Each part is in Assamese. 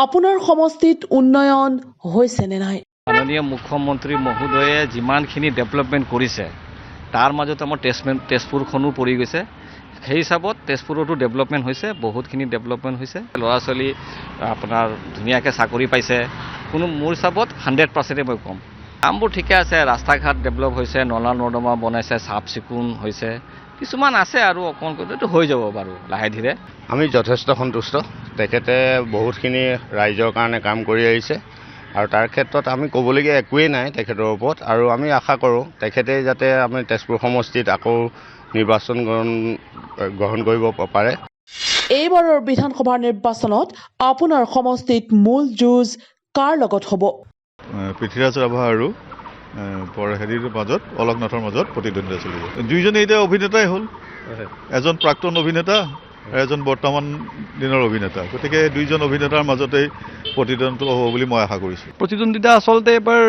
আপোনাৰ সমষ্টিত উন্নয়ন হৈছে নে নাই? মাননীয় মুখ্যমন্ত্ৰী মহোদয়ে যিমানখিনি ডেভেলপমেণ্ট কৰিছে তাৰ মাজত আমাৰ তেজপুৰখনো পৰি গৈছে। সেই হিচাপত তেজপুৰতো ডেভেলপমেণ্ট হৈছে, বহুতখিনি ডেভেলপমেণ্ট হৈছে। ল'ৰা ছোৱালী আপোনাৰ ধুনীয়াকৈ চাকৰি পাইছে। কোনো মোৰ হিচাপত 100%, মই ক'ম কামবোৰ ঠিকে আছে। ৰাস্তা ঘাট ডেভেলপ হৈছে, নলা নৰ্দমা বনাইছে, চাফ চিকুণ হৈছে। কিছুমান আছে আৰু অকণ কৰিলেতো হৈ যাব বাৰু লাহে ধীৰে। আমি যথেষ্ট সন্তুষ্ট। তেখেতে বহুতখিনি ৰাইজৰ কাৰণে কাম কৰি আহিছে আৰু তাৰ ক্ষেত্ৰত আমি ক'বলগীয়া একোৱেই নাই তেখেতৰ ওপৰত। আৰু আমি আশা কৰোঁ তেখেতে যাতে আমি তেজপুৰ সমষ্টিত আকৌ নিৰ্বাচন গ্ৰহণ কৰিব পাৰে। এইবাৰৰ বিধানসভাৰ নিৰ্বাচনত আপোনাৰ সমষ্টিত মূল যুঁজ কাৰ লগত হ'ব? পৃথ্বীৰাজ ৰাভা আৰু হেৰিৰ মাজত, অলকনাথৰ মাজত প্ৰতিদ্বন্দ্বিতা চলিব। দুইজনে এতিয়া অভিনেতাই হ'ল, এজন প্ৰাক্তন অভিনেতা, এজন বৰ্তমান দিনৰ অভিনেতা। গতিকে দুইজন অভিনেতাৰ মাজতেই প্ৰতিদ্বন্দ্বিতা হ'ব বুলি মই আশা কৰিছোঁ। প্ৰতিদ্বন্দ্বিতা আচলতে এবাৰ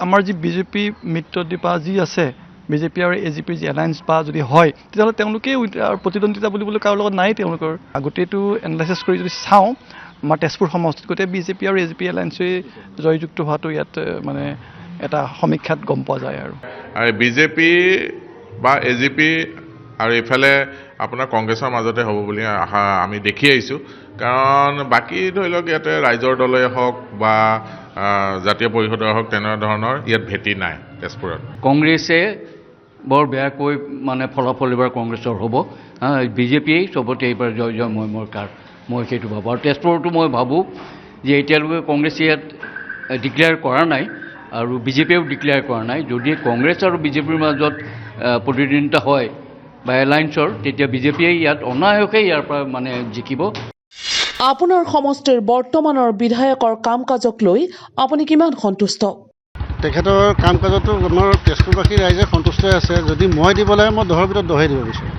আমাৰ যি বিজেপি মিত্ৰদীপা যি আছে, বিজেপি আৰু এজিপিৰ যি এলায়েন্স বা যদি হয়, তেতিয়াহ'লে তেওঁলোকেই প্ৰতিদ্বন্দ্বিতা বুলিবলৈ কাৰো লগত নাই তেওঁলোকৰ। গোটেইটো এনালাইচিছ কৰি যদি চাওঁ, আমাৰ তেজপুৰ সমষ্টিত গোটেই বিজেপি আৰু এজিপি এলায়েন্সেই জয়যুক্ত হোৱাটো ইয়াত মানে এটা সমীক্ষাত গম পোৱা যায়। আৰু বিজেপি বা এজিপি আৰু এইফালে আপোনাৰ কংগ্ৰেছৰ মাজতে হ'ব বুলি আমি দেখি আহিছোঁ। কাৰণ বাকী ধৰি লওক ইয়াতে ৰাইজৰ দলে হওক বা জাতীয় পৰিষদে হওক তেনেধৰণৰ ইয়াত ভেটি নাই তেজপুৰত। কংগ্ৰেছে বৰ বেয়াকৈ মানে ফলাফল এইবাৰ কংগ্ৰেছৰ হ'ব। বিজেপিয়েই চবতে এইবাৰ জয় মই সেইটো ভাবোঁ। আৰু তেজপুৰতো মই ভাবোঁ যে এতিয়ালৈকে কংগ্ৰেছে ইয়াত ডিক্লেয়াৰ কৰা নাই আৰু বিজেপিয়েও ডিক্লেয়াৰ কৰা নাই। যদি কংগ্ৰেছ আৰু বিজেপিৰ মাজত প্ৰতিদ্বন্দ্বিতা হয় বা এলায়েন্সৰ, তেতিয়া বিজেপিয়ে ইয়াত অনায়াসেই ইয়াৰ পৰা মানে জিকিব। আপোনাৰ সমষ্টিৰ বৰ্তমানৰ বিধায়কৰ কাম কাজক লৈ আপুনি কিমান সন্তুষ্ট? তেখেতৰ কাম কাজতো আমাৰ তেজপুৰবাসী ৰাইজে সন্তুষ্ট আছে। যদি মই দিব লাগে, মই 10ৰ ভিতৰত 10 দিব বিচাৰোঁ।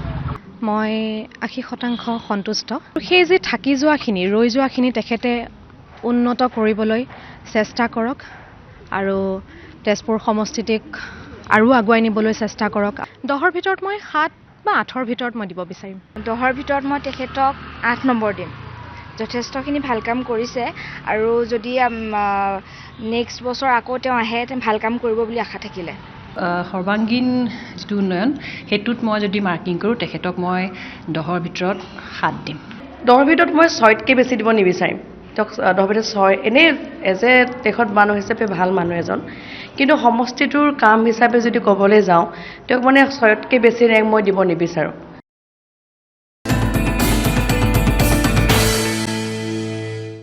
মই 80% সন্তুষ্ট। সেই যে থাকি যোৱাখিনি, ৰৈ যোৱাখিনি তেখেতে উন্নত কৰিবলৈ চেষ্টা কৰক আৰু তেজপুৰ সমষ্টিটিক আৰু আগুৱাই নিবলৈ চেষ্টা কৰক। 10ৰ ভিতৰত মই 7 বা 8ৰ ভিতৰত মই দিব বিচাৰিম। 10ৰ ভিতৰত মই তেখেতক 8 নম্বৰ দিম। যথেষ্টখিনি ভাল কাম কৰিছে আৰু যদি নেক্সট বছৰ আকৌ তেওঁ আহে, তেওঁ ভাল কাম কৰিব বুলি আশা থাকিলে। সৰ্বাংগীন যিটো উন্নয়ন, সেইটোত মই যদি মাৰ্কিং কৰোঁ, তেখেতক মই 10ৰ ভিতৰত 7 দিম। 10ৰ ভিতৰত মই 6তকৈ বেছি দিব নিবিচাৰিম। তেওঁক 10ৰ ভিতৰত 6, এনেই এজ এ তেখেত মানুহ হিচাপে ভাল মানুহ এজন, কিন্তু সমষ্টিটোৰ কাম হিচাপে যদি ক'বলৈ যাওঁ, তেওঁক মানে 6তকৈ বেছি ৰেংক মই দিব নিবিচাৰোঁ।